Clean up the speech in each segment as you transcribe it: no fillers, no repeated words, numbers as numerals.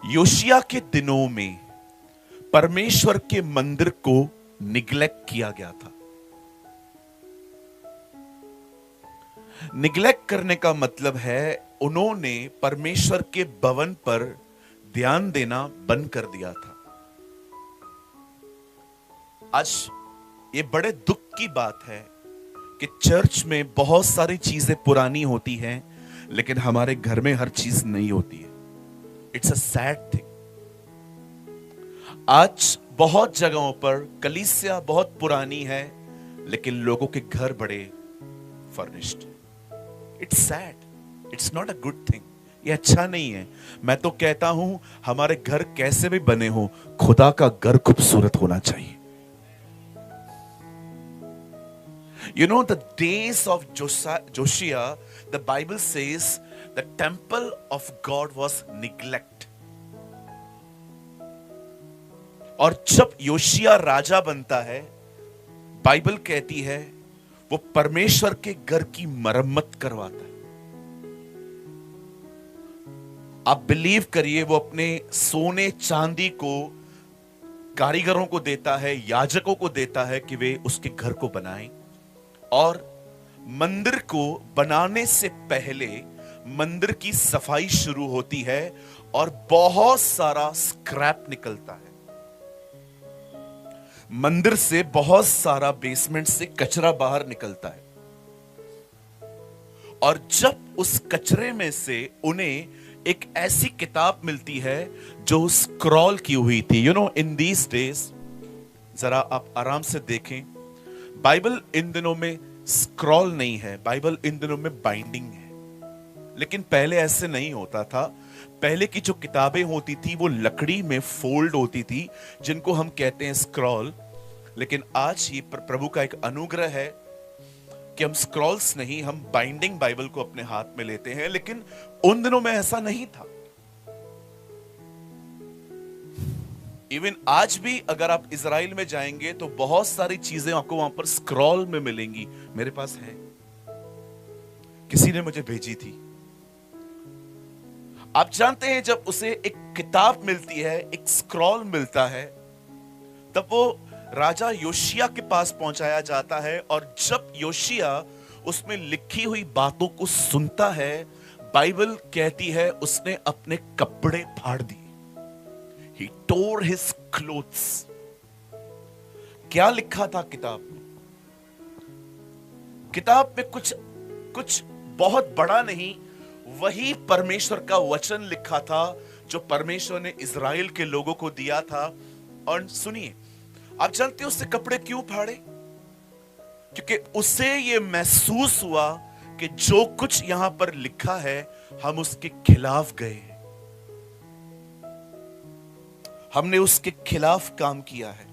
योशिया के दिनों में परमेश्वर के मंदिर को निग्लेक्ट किया गया था। निग्लेक्ट करने का मतलब है उन्होंने परमेश्वर के भवन पर ध्यान देना बंद कर दिया था। आज ये बड़े दुख की बात है कि चर्च में बहुत सारी चीजें पुरानी होती हैं, लेकिन हमारे घर में हर चीज नई होती है। It's a sad thing. आज बहुत जगहों पर कलीसिया बहुत पुरानी है, लेकिन लोगों के घर बड़े furnished. It's sad, it's not a good thing. ये अच्छा नहीं है। मैं तो कहता हूं हमारे घर कैसे भी बने हो, खुदा का घर खूबसूरत होना चाहिए। You know, the days of Joshua, the Bible says the temple of God was neglect. और जब योशिया राजा बनता है, बाइबल कहती है वो परमेश्वर के घर की मरम्मत करवाता है। आप बिलीव करिए, वो अपने सोने चांदी को कारीगरों को देता है, याजकों को देता है कि वे उसके घर को बनाएं। और मंदिर को बनाने से पहले मंदिर की सफाई शुरू होती है और बहुत सारा स्क्रैप निकलता है। मंदिर से बहुत सारा बेसमेंट से कचरा बाहर निकलता है। और जब उस कचरे में से उन्हें एक ऐसी किताब मिलती है जो स्क्रॉल की हुई थी। You know, in these days, जरा आप आराम से देखें, बाइबल इन दिनों में स्क्रॉल नहीं है, बाइबल इन दिनों में बाइंडिंग है। लेकिन पहले ऐसे नहीं होता था। पहले की जो किताबें होती थी वो लकड़ी में फोल्ड होती थी, जिनको हम कहते हैं स्क्रॉल। लेकिन आज ये प्रभु का एक अनुग्रह है कि हम स्क्रॉल्स नहीं, हम बाइंडिंग बाइबल को अपने हाथ में लेते हैं। लेकिन उन दिनों में ऐसा नहीं था। इवन आज भी अगर आप इजराइल में जाएंगे तो बहुत सारी चीजें आपको वहां पर स्क्रॉल में मिलेंगी। मेरे पास है, किसी ने मुझे भेजी थी। आप जानते हैं, जब उसे एक किताब मिलती है, एक स्क्रॉल मिलता है, तब वो राजा योशिया के पास पहुंचाया जाता है। और जब योशिया उसमें लिखी हुई बातों को सुनता है, बाइबल कहती है उसने अपने कपड़े फाड़ दिए। He tore his clothes. क्या लिखा था किताब में? किताब में कुछ बहुत बड़ा नहीं, वही परमेश्वर का वचन लिखा था जो परमेश्वर ने इजराइल के लोगों को दिया था। और सुनिए, आप जानते हो उससे कपड़े क्यों फाड़े? क्योंकि उसे यह महसूस हुआ कि जो कुछ यहां पर लिखा है, हम उसके खिलाफ गए, हमने उसके खिलाफ काम किया है।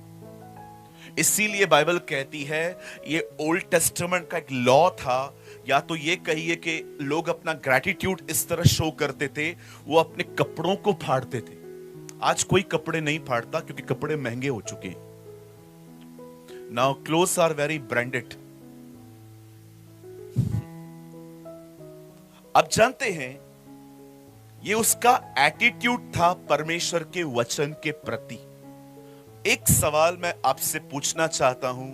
इसीलिए बाइबल कहती है ये ओल्ड टेस्टामेंट का एक लॉ था। या तो ये कहिए कि लोग अपना ग्रैटिट्यूड इस तरह शो करते थे, वो अपने कपड़ों को फाड़ते थे। आज कोई कपड़े नहीं फाड़ता क्योंकि कपड़े महंगे हो चुके। Now clothes are very branded. अब जानते हैं, ये उसका एटीट्यूड था परमेश्वर के वचन के प्रति। एक सवाल मैं आपसे पूछना चाहता हूं।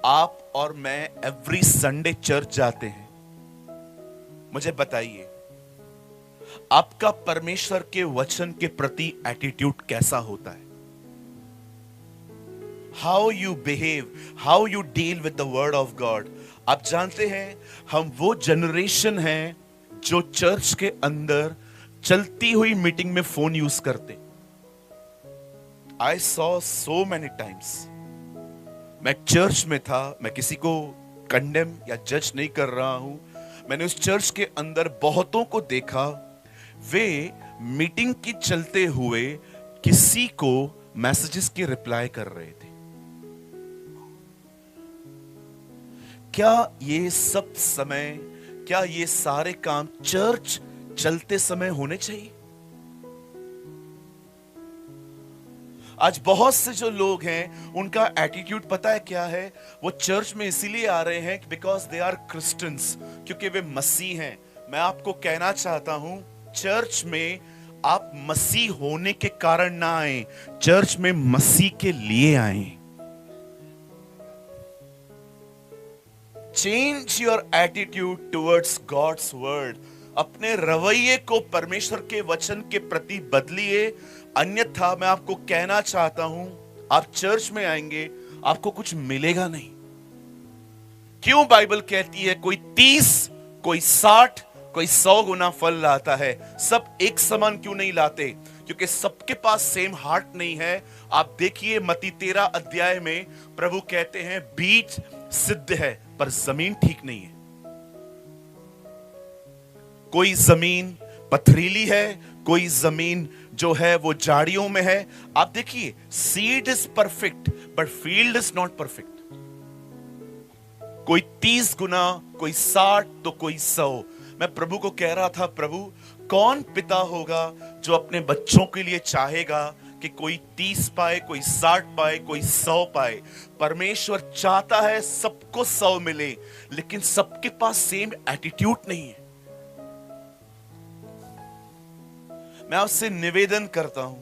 आप और मैं एवरी संडे चर्च जाते हैं। मुझे बताइए, आपका परमेश्वर के वचन के प्रति एटीट्यूड कैसा होता है? How you behave, how you deal with the word of God. आप जानते हैं, हम वो जनरेशन हैं जो चर्च के अंदर चलती हुई मीटिंग में फोन यूज करते। I saw so many times. मैं चर्च में था, मैं किसी को कंडेम या जज नहीं कर रहा हूं। मैंने उस चर्च के अंदर बहुतों को देखा, वे मीटिंग की चलते हुए किसी को मैसेजेस की रिप्लाई कर रहे थे। क्या ये सब समय, क्या ये सारे काम चर्च चलते समय होने चाहिए? आज बहुत से जो लोग हैं, उनका एटीट्यूड पता है क्या है? वो चर्च में इसीलिए आ रहे हैं बिकॉज दे आर क्रिश्चियंस, क्योंकि वे मसीह हैं। मैं आपको कहना चाहता हूं, चर्च में आप मसीह होने के कारण ना आए, चर्च में मसीह के लिए आए। Change your attitude towards God's word. अपने रवैये को परमेश्वर के वचन के प्रति बदलिए, अन्यथा मैं आपको कहना चाहता हूं, आप चर्च में आएंगे, आपको कुछ मिलेगा नहीं। क्यों बाइबल कहती है कोई 30, कोई 60, कोई 100 गुना फल लाता है? सब एक समान क्यों नहीं लाते? क्योंकि सबके पास सेम हार्ट नहीं है। आप देखिए मत्ती 13 अध्याय में प्रभु कहते हैं बीज सिद्ध है पर जमीन ठीक नहीं है। कोई जमीन पथरीली है, कोई जमीन जो है वो झाड़ियों में है। आप देखिए seed is perfect but field is not perfect. कोई 30 गुना, कोई 60 तो कोई 100। मैं प्रभु को कह रहा था, प्रभु कौन पिता होगा जो अपने बच्चों के लिए चाहेगा कि कोई 30 पाए, कोई 60 पाए, कोई 100 पाए? परमेश्वर चाहता है सबको 100 मिले, लेकिन सबके पास सेम एटीट्यूड नहीं है। मैं आपसे निवेदन करता हूं,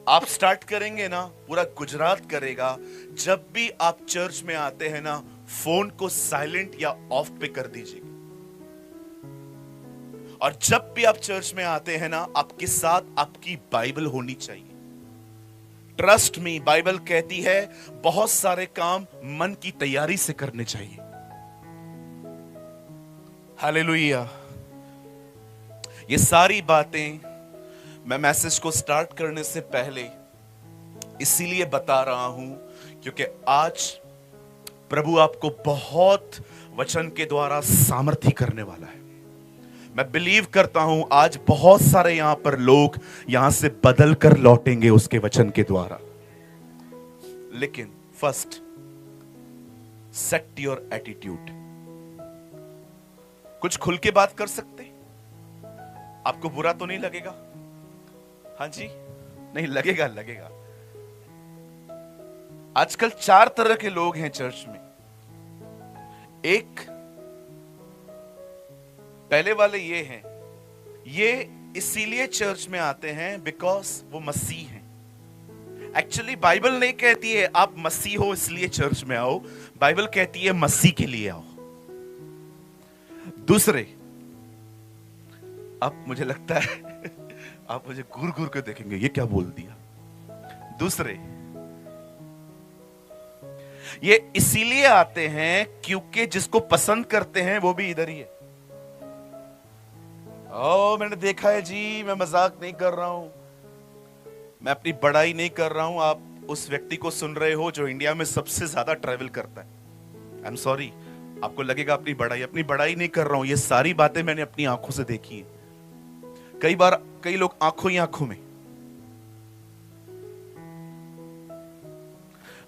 आप स्टार्ट करेंगे ना, पूरा गुजरात करेगा। जब भी आप चर्च में आते हैं ना, फोन को साइलेंट या ऑफ पे कर दीजिए। और जब भी आप चर्च में आते हैं ना, आपके साथ आपकी बाइबल होनी चाहिए। ट्रस्ट मी, बाइबल कहती है बहुत सारे काम मन की तैयारी से करने चाहिए। हालेलुया। ये सारी बातें मैं मैसेज को स्टार्ट करने से पहले इसीलिए बता रहा हूं क्योंकि आज प्रभु आपको बहुत वचन के द्वारा सामर्थी करने वाला है। मैं बिलीव करता हूं आज बहुत सारे यहां पर लोग यहां से बदल कर लौटेंगे उसके वचन के द्वारा। लेकिन फर्स्ट सेट योर एटीट्यूड। कुछ खुल के बात कर सकते? आपको बुरा तो नहीं लगेगा? हाँ जी, नहीं लगेगा, लगेगा। आजकल 4 तरह के लोग हैं चर्च में। एक पहले वाले ये हैं, ये इसीलिए चर्च में आते हैं बिकॉज वो मसीह हैं। एक्चुअली बाइबल नहीं कहती है आप मसीह हो इसलिए चर्च में आओ, बाइबल कहती है मसीह के लिए आओ। दूसरे, अब मुझे लगता है आप मुझे घूर घूर के देखेंगे, ये क्या बोल दिया। दूसरे ये इसीलिए आते हैं क्योंकि जिसको पसंद करते हैं वो भी इधर ही है। ओ मैंने देखा है जी, मैं मजाक नहीं कर रहा हूं, मैं अपनी बड़ाई नहीं कर रहा हूं। आप उस व्यक्ति को सुन रहे हो जो इंडिया में सबसे ज्यादा ट्रैवल करता है। आई एम सॉरी, आपको लगेगा अपनी बड़ाई नहीं कर रहा हूं। ये सारी बातें मैंने अपनी आंखों से देखी है। कई बार कई लोग आंखों ही आंखों में,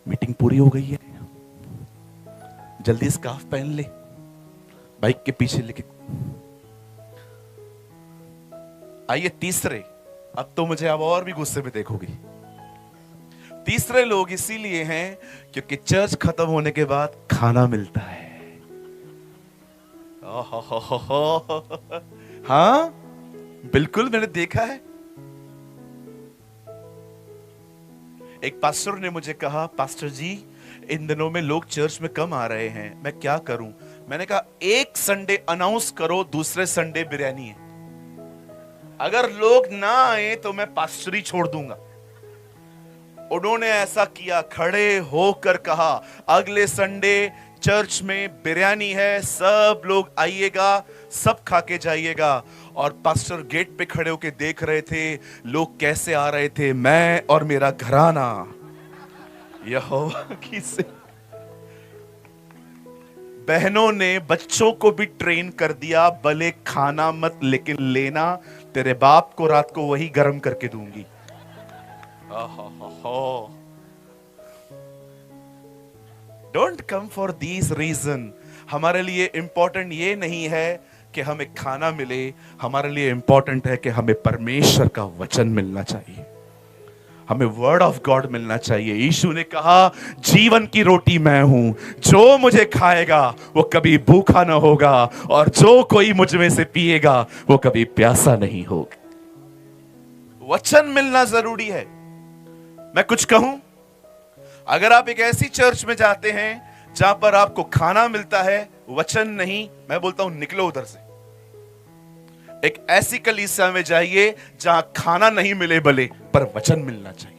मीटिंग पूरी हो गई है, जल्दी स्कार्फ पहन ले, बाइक के पीछे लेके। आइए तीसरे, अब तो मुझे अब और भी गुस्से में देखोगी। तीसरे लोग इसीलिए हैं क्योंकि चर्च खत्म होने के बाद खाना मिलता है। हाँ बिल्कुल, मैंने देखा है। एक पास्टर ने मुझे कहा, पास्टर जी इन दिनों में लोग चर्च में कम आ रहे हैं, मैं क्या करूं? मैंने कहा एक संडे अनाउंस करो, दूसरे संडे बिरयानी है। अगर लोग ना आए तो मैं पास्टरी छोड़ दूंगा। उन्होंने ऐसा किया, खड़े होकर कहा अगले संडे चर्च में बिरयानी है, सब लोग आइएगा, सब खा के जाइएगा। और पास्टर गेट पे खड़े होके देख रहे थे लोग कैसे आ रहे थे, मैं और मेरा घराना यहोवा की से। बहनों ने बच्चों को भी ट्रेन कर दिया, भले खाना मत लेकिन लेना, तेरे बाप को रात को वही गर्म करके दूंगी। Don't come for these reason. हमारे लिए इंपॉर्टेंट ये नहीं है कि हमें खाना मिले, हमारे लिए इंपॉर्टेंट है कि हमें परमेश्वर का वचन मिलना चाहिए, हमें वर्ड ऑफ गॉड मिलना चाहिए। यीशु ने कहा जीवन की रोटी मैं हूं, जो मुझे खाएगा वो कभी भूखा ना होगा, और जो कोई मुझ में से पिएगा वो कभी प्यासा नहीं होगा। वचन मिलना जरूरी है। मैं कुछ कहूं, अगर आप एक ऐसी चर्च में जाते हैं जहां पर आपको खाना मिलता है, वचन नहीं, मैं बोलता हूं निकलो उधर से। एक ऐसी कलीसिया में जाइए जहां खाना नहीं मिले भले, पर वचन मिलना चाहिए।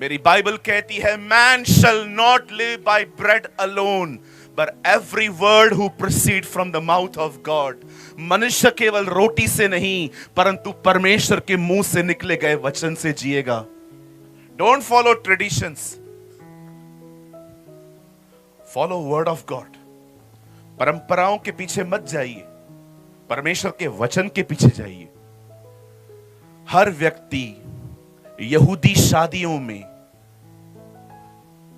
मेरी बाइबल कहती है, man shall not live by bread alone but every word who proceed from the mouth of God. मनुष्य केवल रोटी से नहीं परंतु परमेश्वर के मुंह से निकले गए वचन से जिएगा। Don't follow traditions, follow word of God. परंपराओं के पीछे मत जाइए, परमेश्वर के वचन के पीछे जाइए। हर व्यक्ति यहूदी शादियों में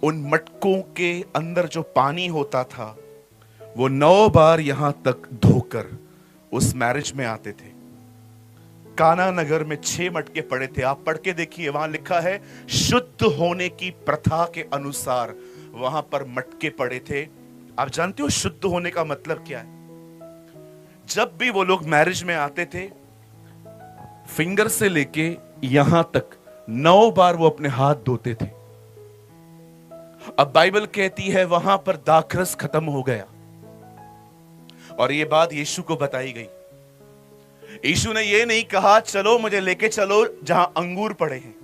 उन मटकों के अंदर जो पानी होता था वो 9 बार यहां तक धोकर उस मैरिज में आते थे। काना नगर में 6 मटके पड़े थे। आप पढ़ के देखिए, वहां लिखा है शुद्ध होने की प्रथा के अनुसार वहां पर मटके पड़े थे। आप जानते हो शुद्ध होने का मतलब क्या है? जब भी वो लोग मैरिज में आते थे, फिंगर से लेके यहां तक 9 बार वो अपने हाथ धोते थे। अब बाइबल कहती है वहां पर दाखरस खत्म हो गया, और ये बात यीशु को बताई गई। यीशु ने ये नहीं कहा चलो मुझे लेके चलो जहां अंगूर पड़े हैं,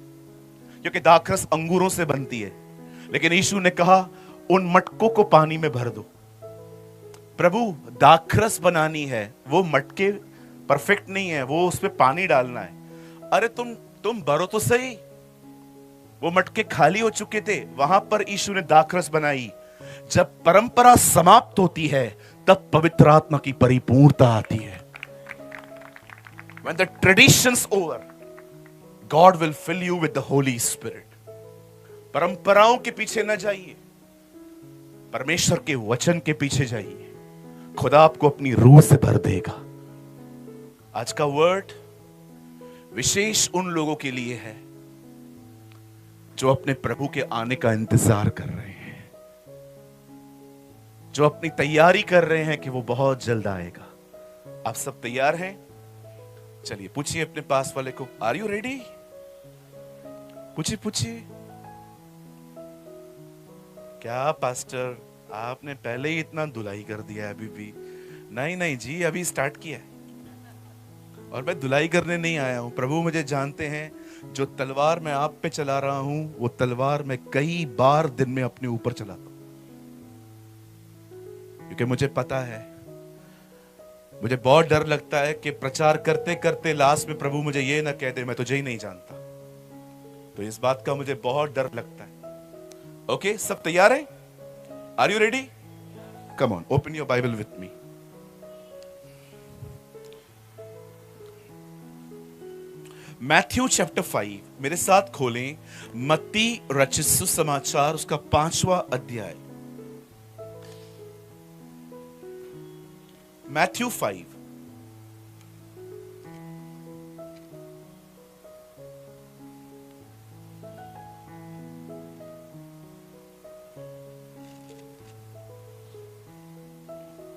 क्योंकि दाखरस अंगूरों से बनती है, लेकिन यीशु ने कहा उन मटकों को पानी में भर दो। प्रभु, दाखरस बनानी है, वो मटके परफेक्ट नहीं है, वो उस पे पानी डालना है। अरे तुम भरो तो सही। वो मटके खाली हो चुके थे, वहां पर यीशु ने दाखरस बनाई। जब परंपरा समाप्त होती है तब पवित्र आत्मा की परिपूर्णता आती है। When the tradition's over, God will fill you with the Holy Spirit. परंपराओं के पीछे न जाइए, परमेश्वर के वचन के पीछे जाइए। खुदा आपको अपनी रूह से भर देगा। आज का वर्ड विशेष उन लोगों के लिए है जो अपने प्रभु के आने का इंतजार कर रहे हैं, जो अपनी तैयारी कर रहे हैं कि वो बहुत जल्द आएगा। आप सब तैयार हैं? चलिए पूछिए अपने पास वाले को, आर यू रेडी? पूछिए। क्या पास्टर, आपने पहले ही इतना धुलाई कर दिया है? अभी भी नहीं जी, अभी स्टार्ट किया है। और मैं धुलाई करने नहीं आया हूं। प्रभु मुझे जानते हैं, जो तलवार मैं आप पे चला रहा हूं वो तलवार मैं कई बार दिन में अपने ऊपर चलाता हूं, क्योंकि मुझे पता है, मुझे बहुत डर लगता है कि प्रचार करते करते लास्ट में प्रभु मुझे ये ना कह दे मैं तुझे ही नहीं जानता। तो इस बात का मुझे बहुत डर लगता है। ओके, सब तैयार हैं? Are you ready? Come on, open your Bible with me. Matthew chapter 5 मेरे साथ खोलें। मत्ती रचित सुसमाचार उसका 5वां अध्याय। मैथ्यू 5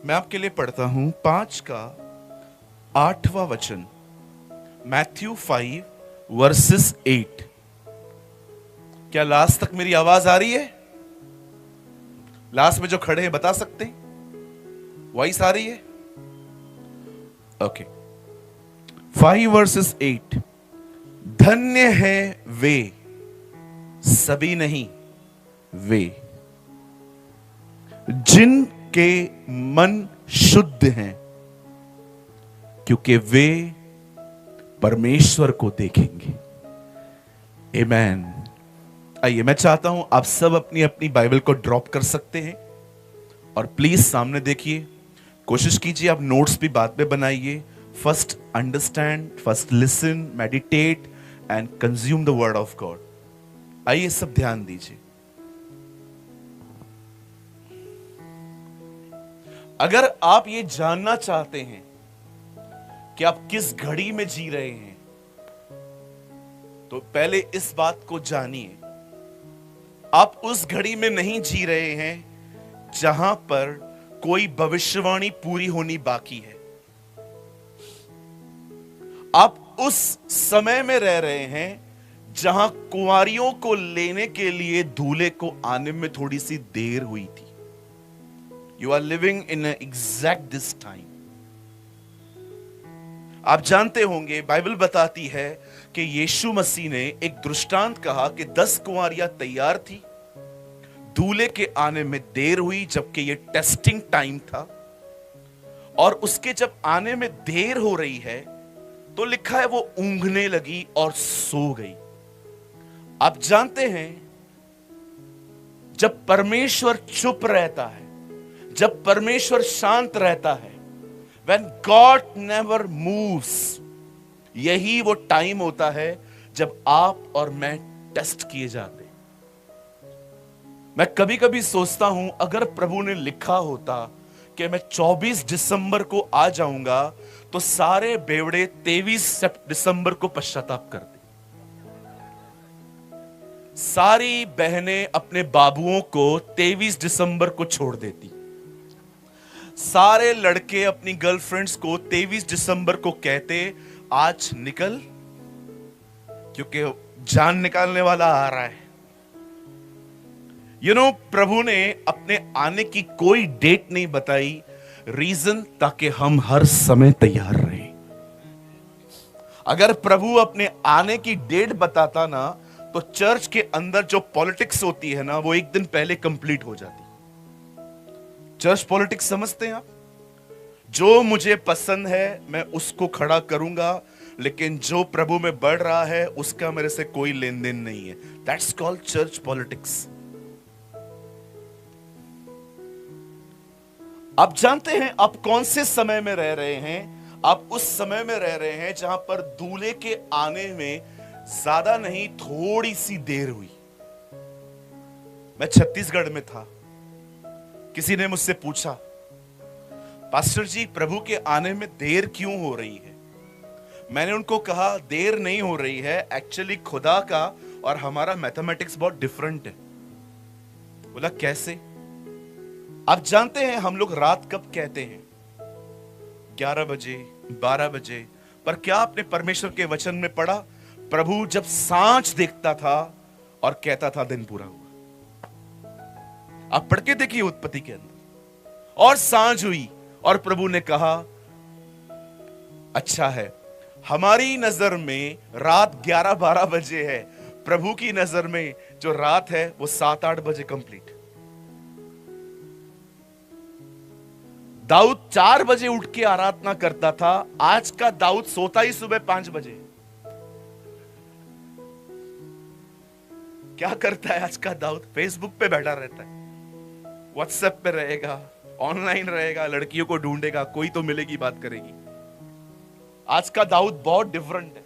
मैं आपके लिए पढ़ता हूं 5 का 8वां वचन। Matthew 5 versus 8। क्या लास्ट तक मेरी आवाज आ रही है? लास्ट में जो खड़े हैं बता सकते हैं? वॉइस आ रही है? ओके। 5 वर्सेस 8। धन्य है वे, सभी नहीं, वे जिनके मन शुद्ध हैं, क्योंकि वे परमेश्वर को देखेंगे। आमेन। आइए, मैं चाहता हूं आप सब अपनी अपनी बाइबल को ड्रॉप कर सकते हैं और प्लीज सामने देखिए। कोशिश कीजिए आप नोट्स भी बाद में बनाइए। First understand, first listen, meditate and consume the word of God. आइए सब ध्यान दीजिए। अगर आप ये जानना चाहते हैं कि आप किस घड़ी में जी रहे हैं, तो पहले इस बात को जानिए, आप उस घड़ी में नहीं जी रहे हैं जहां पर कोई भविष्यवाणी पूरी होनी बाकी है। आप उस समय में रह रहे हैं जहां कुंवारियों को लेने के लिए दूल्हे को आने में थोड़ी सी देर हुई थी। You are living in exact this time. आप जानते होंगे, बाइबल बताती है कि यीशु मसीह ने एक दृष्टांत कहा कि 10 कुंवारियां तैयार थी, दूल्हे के आने में देर हुई, जबकि यह टेस्टिंग टाइम था। और उसके जब आने में देर हो रही है तो लिखा है वो ऊँघने लगी और सो गई। आप जानते हैं, जब परमेश्वर चुप रहता है, जब परमेश्वर शांत रहता है, when God never moves, यही वो टाइम होता है जब आप और मैं टेस्ट किए जाते। मैं कभी कभी सोचता हूं, अगर प्रभु ने लिखा होता कि मैं 24 दिसंबर को आ जाऊंगा, तो सारे बेवड़े 23 दिसंबर को पश्चाताप करते। सारी बहनें अपने बाबुओं को 23 दिसंबर को छोड़ देती। सारे लड़के अपनी गर्लफ्रेंड्स को 23 दिसंबर को कहते, आज निकल, क्योंकि जान निकालने वाला आ रहा है। प्रभु ने अपने आने की कोई डेट नहीं बताई, रीजन ताकि हम हर समय तैयार रहें। अगर प्रभु अपने आने की डेट बताता ना, तो चर्च के अंदर जो पॉलिटिक्स होती है ना, वो एक दिन पहले कंप्लीट हो जाती। चर्च पॉलिटिक्स समझते हैं आप? जो मुझे पसंद है मैं उसको खड़ा करूंगा, लेकिन जो प्रभु में बढ़ रहा है उसका मेरे से कोई लेन देन नहीं है। That's called church politics. आप जानते हैं आप कौन से समय में रह रहे हैं? आप उस समय में रह रहे हैं जहां पर दूल्हे के आने में ज्यादा नहीं, थोड़ी सी देर हुई। मैं छत्तीसगढ़ में था, किसी ने मुझसे पूछा, पास्टर जी प्रभु के आने में देर क्यों हो रही है? मैंने उनको कहा, देर नहीं हो रही है, एक्चुअली खुदा का और हमारा मैथमेटिक्स बहुत डिफरेंट है। बोला कैसे? आप जानते हैं हम लोग रात कब कहते हैं? 11 बजे, 12 बजे। पर क्या आपने परमेश्वर के वचन में पढ़ा? प्रभु जब सांझ देखता था और कहता था दिन पूरा हुआ। आप पढ़ के देखिए उत्पत्ति के अंदर। और सांझ हुई और प्रभु ने कहा अच्छा है। हमारी नजर में रात 11-12 बजे है, प्रभु की नजर में जो रात है वो 7-8 बजे कंप्लीट। दाऊद 4 बजे उठ के आराधना करता था, आज का दाऊद सोता ही सुबह 5 बजे। क्या करता है आज का दाऊद? फेसबुक पे बैठा रहता है, व्हाट्सएप पे रहेगा, ऑनलाइन रहेगा, लड़कियों को ढूंढेगा, कोई तो मिलेगी, बात करेगी। आज का दाऊद बहुत डिफरेंट है।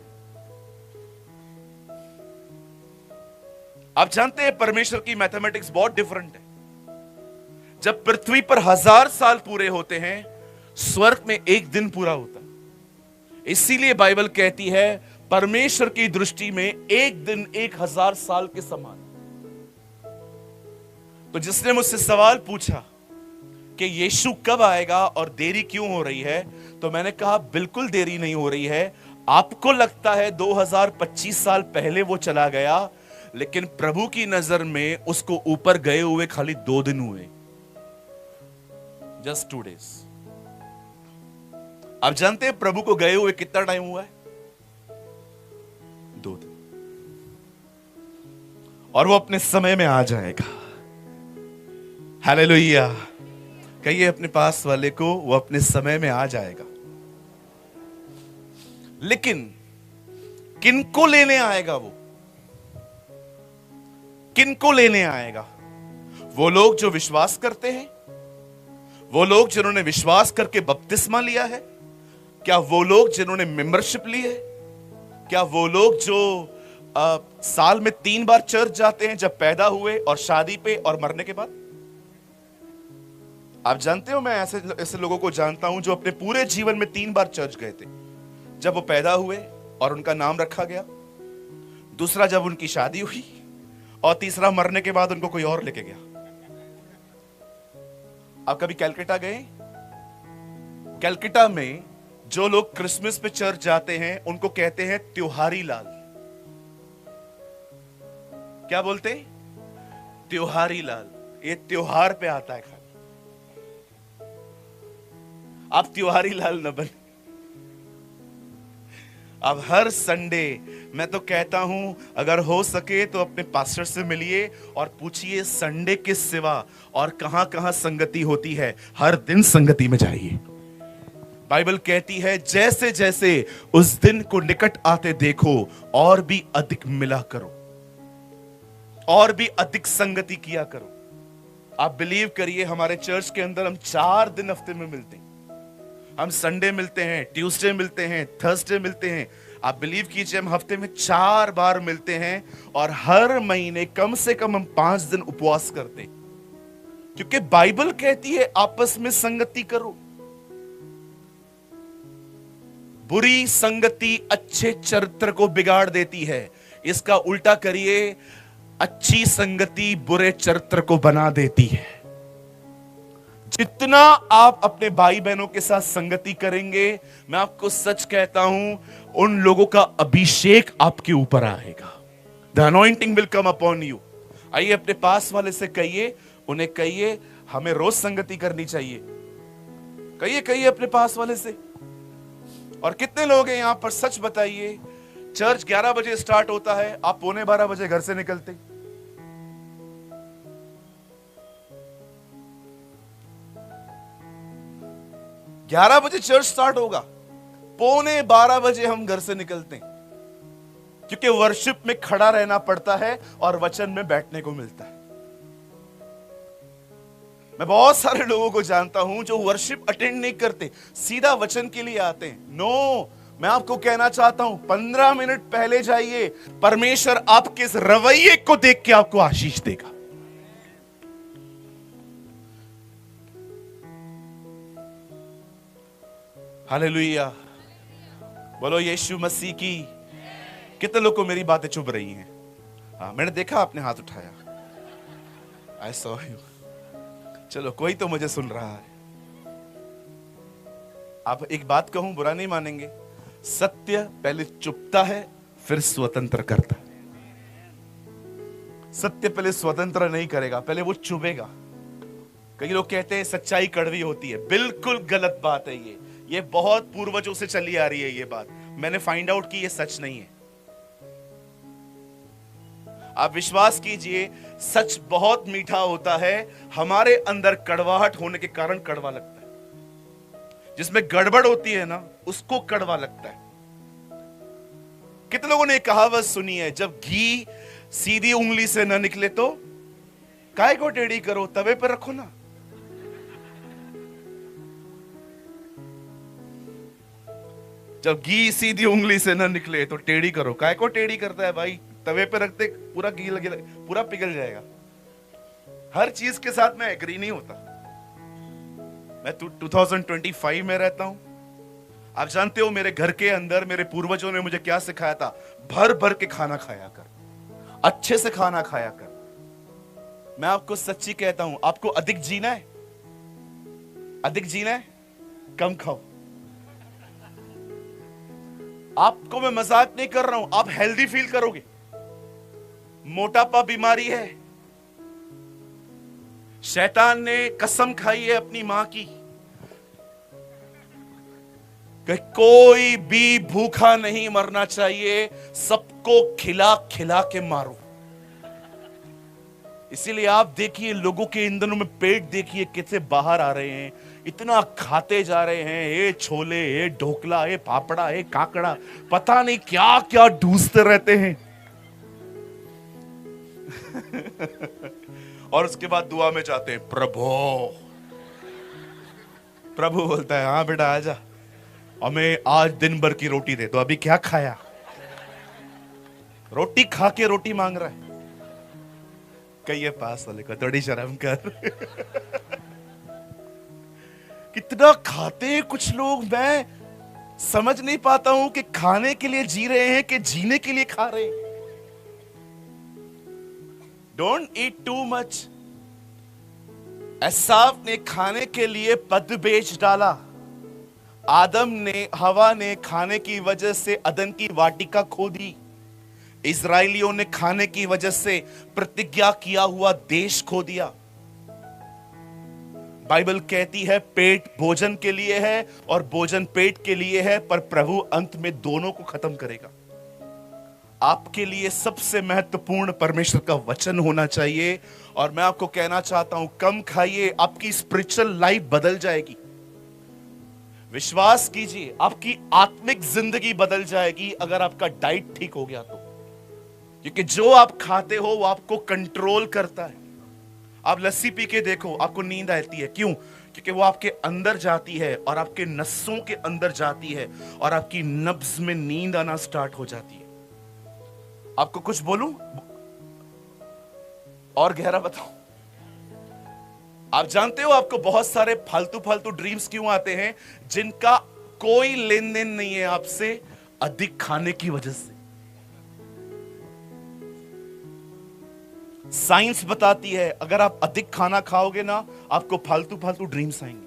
आप जानते हैं परमेश्वर की मैथमेटिक्स बहुत डिफरेंट है। जब पृथ्वी पर 1000 साल पूरे होते हैं, स्वर्ग में एक दिन पूरा होता है। इसीलिए बाइबल कहती है परमेश्वर की दृष्टि में एक दिन 1000 साल के समान। तो जिसने मुझसे सवाल पूछा कि यीशु कब आएगा और देरी क्यों हो रही है, तो मैंने कहा बिल्कुल देरी नहीं हो रही है। आपको लगता है 2025 साल पहले वो चला गया, लेकिन प्रभु की नजर में उसको ऊपर गए हुए खाली 2 दिन हुए, जस्ट 2 days। आप जानते हैं प्रभु को गए हुए कितना टाइम हुआ है? 2 दिन। और वो अपने समय में आ जाएगा। हालेलुया। कहिए अपने पास वाले को, वो अपने समय में आ जाएगा। लेकिन किनको लेने आएगा? वो किनको लेने आएगा? वो लोग जो विश्वास करते हैं, वो लोग जिन्होंने विश्वास करके बपतिस्मा लिया है? क्या वो लोग जिन्होंने मेंबरशिप ली है? क्या वो लोग जो साल में 3 बार चर्च जाते हैं, जब पैदा हुए और शादी पे और मरने के बाद? आप जानते हो, मैं ऐसे लोगों को जानता हूं जो अपने पूरे जीवन में 3 बार चर्च गए थे। जब वो पैदा हुए और उनका नाम रखा गया, दूसरा जब उनकी शादी हुई, और तीसरा मरने के बाद उनको कोई और लेके गया। आप कभी कलकत्ता गए? कलकत्ता में जो लोग क्रिसमस पे चर्च जाते हैं उनको कहते हैं त्योहारी लाल। क्या बोलते हैं? त्योहारी लाल। ये त्योहार पे आता है खाली। आप त्योहारी लाल न बने। अब हर संडे मैं तो कहता हूं, अगर हो सके तो अपने पास्टर से मिलिए और पूछिए संडे के सिवा और कहां कहां संगति होती है। हर दिन संगति में जाइए। बाइबल कहती है जैसे जैसे उस दिन को निकट आते देखो और भी अधिक मिला करो, और भी अधिक संगति किया करो। आप बिलीव करिए, हमारे चर्च के अंदर हम 4 दिन हफ्ते में मिलते हैं। हम संडे मिलते हैं, ट्यूसडे मिलते हैं, थर्सडे मिलते हैं। आप बिलीव कीजिए, हम हफ्ते में 4 बार मिलते हैं और हर महीने कम से कम हम 5 दिन उपवास करते हैं, क्योंकि बाइबल कहती है आपस में संगति करो। बुरी संगति अच्छे चरित्र को बिगाड़ देती है। इसका उल्टा करिए, अच्छी संगति बुरे चरित्र को बना देती है। जितना आप अपने भाई बहनों के साथ संगति करेंगे, मैं आपको सच कहता हूं, उन लोगों का अभिषेक आपके ऊपर आएगा। The anointing will come upon you. आइए अपने पास वाले से कहिए, उन्हें कहिए हमें रोज संगति करनी चाहिए। कहिए कहिए अपने पास वाले से। और कितने लोग हैं यहां पर, सच बताइए, चर्च 11 बजे स्टार्ट होता है, आप 11:15 बजे घर से निकलते? 11 बजे चर्च स्टार्ट होगा, 11:15 बजे हम घर से निकलते हैं, क्योंकि वर्शिप में खड़ा रहना पड़ता है और वचन में बैठने को मिलता है। मैं बहुत सारे लोगों को जानता हूं जो वर्शिप अटेंड नहीं करते, सीधा वचन के लिए आते हैं। नो, मैं आपको कहना चाहता हूं, 15 मिनट पहले जाइए। परमेश्वर आपके इस रवैये को देख के आपको आशीष देगा। हालेलुया, बोलो यीशु मसीह की। कितने लोग को मेरी बातें चुभ रही हैं? हाँ, मैंने देखा आपने हाथ उठाया। I saw you. चलो, कोई तो मुझे सुन रहा है। आप एक बात कहूं, बुरा नहीं मानेंगे, सत्य पहले चुपता है फिर स्वतंत्र करता है। सत्य पहले स्वतंत्र नहीं करेगा, पहले वो चुभेगा। कई लोग कहते हैं सच्चाई कड़वी होती है। बिल्कुल गलत बात है ये बहुत पूर्वजों से चली आ रही है ये बात। मैंने फाइंड आउट की ये सच नहीं है। आप विश्वास कीजिए, सच बहुत मीठा होता है। हमारे अंदर कड़वाहट होने के कारण कड़वा लगता है। जिसमें गड़बड़ होती है ना, उसको कड़वा लगता है। कितने लोगों ने कहावत सुनी है, जब घी सीधी उंगली से ना निकले तो काय को टेढ़ी करो, तवे पर रखो ना। जब घी सीधी उंगली से ना निकले तो टेढ़ी करो। काय को टेढ़ी करता है भाई? तवे पे रखते पूरा घी लगे, पूरा पिघल जाएगा। हर चीज के साथ मैं एग्री नहीं होता। मैं 2025 में रहता हूं। आप जानते हो मेरे घर के अंदर मेरे पूर्वजों ने मुझे क्या सिखाया था? भर भर के खाना खाया कर, अच्छे से खाना खाया कर। मैं आपको सच्ची कहता हूं, आपको अधिक जीना है, अधिक जीना है, कम खाओ। आपको मैं मजाक नहीं कर रहा हूं, आप हेल्दी फील करोगे। मोटापा बीमारी है। शैतान ने कसम खाई है अपनी मां की कि कोई भी भूखा नहीं मरना चाहिए, सबको खिला खिला के मारो। इसीलिए आप देखिए लोगों के इन दिनों में पेट देखिए कैसे बाहर आ रहे हैं। इतना खाते जा रहे हैं, ये छोले, ये ढोकला, ये पापड़ा, ये काकड़ा, पता नहीं क्या क्या ढूंसते रहते हैं। और उसके बाद दुआ में जाते हैं, प्रभु। प्रभु बोलता है, हाँ बेटा आजा, हमें आज दिन भर की रोटी दे। तो अभी क्या खाया? रोटी खा के रोटी मांग रहा है। कहिए पास वाले को थोड़ी शर्म कर। कितना खाते हैं कुछ लोग, मैं समझ नहीं पाता हूं कि खाने के लिए जी रहे हैं कि जीने के लिए खा रहे हैं। Don't eat too much. Esau ने खाने के लिए पद बेच डाला, आदम ने, हवा ने खाने की वजह से अदन की वाटिका खो दी। इजरायलियों ने खाने की वजह से प्रतिज्ञा किया हुआ देश खो दिया। बाइबल कहती है पेट भोजन के लिए है और भोजन पेट के लिए है, पर प्रभु अंत में दोनों को खत्म करेगा। आपके लिए सबसे महत्वपूर्ण परमेश्वर का वचन होना चाहिए। और मैं आपको कहना चाहता हूं, कम खाइए, आपकी स्पिरिचुअल लाइफ बदल जाएगी। विश्वास कीजिए, आपकी आत्मिक जिंदगी बदल जाएगी अगर आपका डाइट ठीक हो गया तो। क्योंकि जो आप खाते हो वो आपको कंट्रोल करता है। आप लस्सी पी के देखो, आपको नींद आती है। क्यों? क्योंकि वो आपके अंदर जाती है और आपके नसों के अंदर जाती है और आपकी नब्ज में नींद आना स्टार्ट हो जाती है। आपको कुछ बोलूं और गहरा बताऊं? आप जानते हो आपको बहुत सारे फालतू फालतू ड्रीम्स क्यों आते हैं, जिनका कोई लेन देन नहीं है आपसे, अधिक खाने की वजह से। साइंस बताती है अगर आप अधिक खाना खाओगे ना, आपको फालतू फालतू ड्रीम्स आएंगे।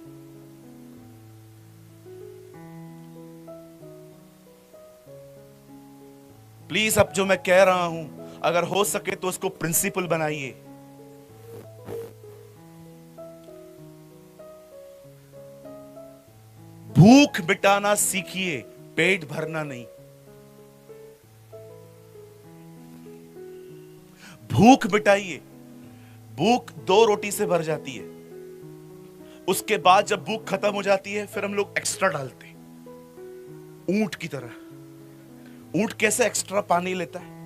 प्लीज अब जो मैं कह रहा हूं, अगर हो सके तो उसको प्रिंसिपल बनाइए। भूख मिटाना सीखिए, पेट भरना नहीं। भूख मिटाइए। भूख 2 रोटी से भर जाती है। उसके बाद जब भूख खत्म हो जाती है, फिर हम लोग एक्स्ट्रा डालते हैं, ऊंट की तरह। ऊंट कैसे एक्स्ट्रा पानी लेता है?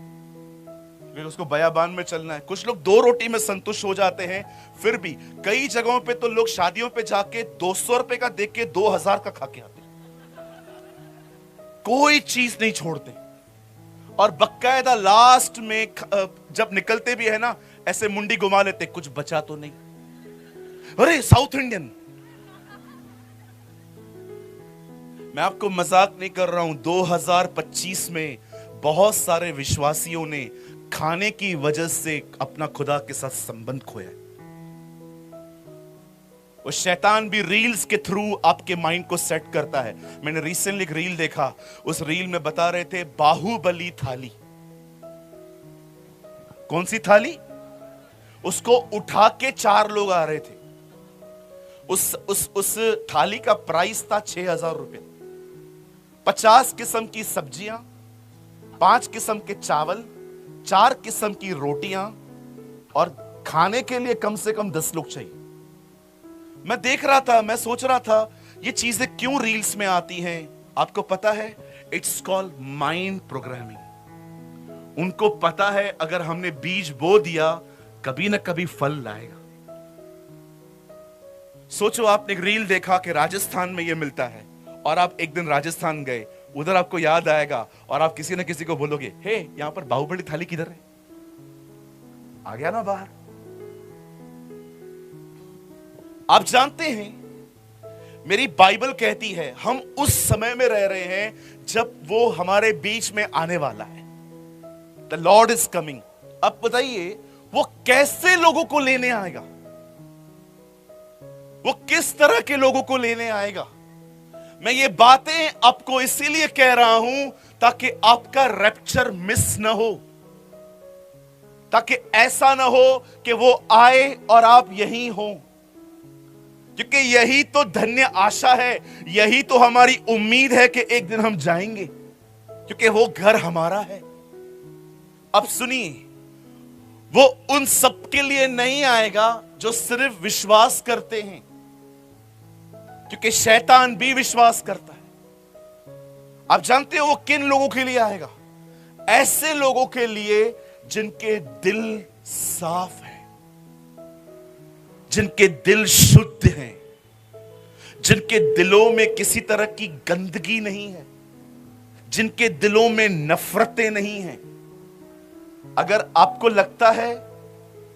फिर उसको बयाबान में चलना है। कुछ लोग 2 रोटी में संतुष्ट हो जाते हैं। फिर भी कई जगहों पे तो लोग शादियों पे जाके 200 रुपए का देख के 2000 का खा के आते हैं। कोई चीज नहीं छोड़ते और बकायदा लास्ट में जब निकलते भी है ना, ऐसे मुंडी घुमा लेते, कुछ बचा तो नहीं। अरे साउथ इंडियन। मैं आपको मजाक नहीं कर रहा हूं। 2025 में बहुत सारे विश्वासियों ने खाने की वजह से अपना खुदा के साथ संबंध खोया। वो शैतान भी रील्स के थ्रू आपके माइंड को सेट करता है। मैंने रिसेंटली एक रील देखा, उस रील में बता रहे थे बाहुबली थाली। कौन सी थाली? उसको उठा के 4 लोग आ रहे थे। उस थाली का प्राइस था 6000 रुपए। 50 किस्म की सब्जियां, 5 किस्म के चावल, 4 किस्म की रोटियां और खाने के लिए कम से कम 10 लोग चाहिए। मैं देख रहा था, मैं सोच रहा था ये चीजें क्यों रील्स में आती हैं। आपको पता है, इट्स कॉल्ड माइंड प्रोग्रामिंग। उनको पता है अगर हमने बीज बो दिया, कभी ना कभी फल लाएगा। सोचो, आपने एक रील देखा कि राजस्थान में ये मिलता है और आप एक दिन राजस्थान गए, उधर आपको याद आएगा और आप किसी ना किसी को बोलोगे, हे यहां पर बाहुबली थाली किधर है? आ गया ना बाहर। आप जानते हैं, मेरी बाइबल कहती है हम उस समय में रह रहे हैं जब वो हमारे बीच में आने वाला है। The Lord is coming. अब बताइए वो कैसे लोगों को लेने आएगा? वो किस तरह के लोगों को लेने आएगा? मैं ये बातें आपको इसीलिए कह रहा हूं ताकि आपका रैप्चर मिस ना हो, ताकि ऐसा ना हो कि वो आए और आप यहीं हो। क्योंकि यही तो धन्य आशा है, यही तो हमारी उम्मीद है कि एक दिन हम जाएंगे, क्योंकि वो घर हमारा है। अब सुनिए, वो उन सबके लिए नहीं आएगा जो सिर्फ विश्वास करते हैं, क्योंकि शैतान भी विश्वास करता है। आप जानते हो वो किन लोगों के लिए आएगा? ऐसे लोगों के लिए जिनके दिल साफ है, जिनके दिल शुद्ध हैं, जिनके दिलों में किसी तरह की गंदगी नहीं है, जिनके दिलों में नफरतें नहीं हैं। अगर आपको लगता है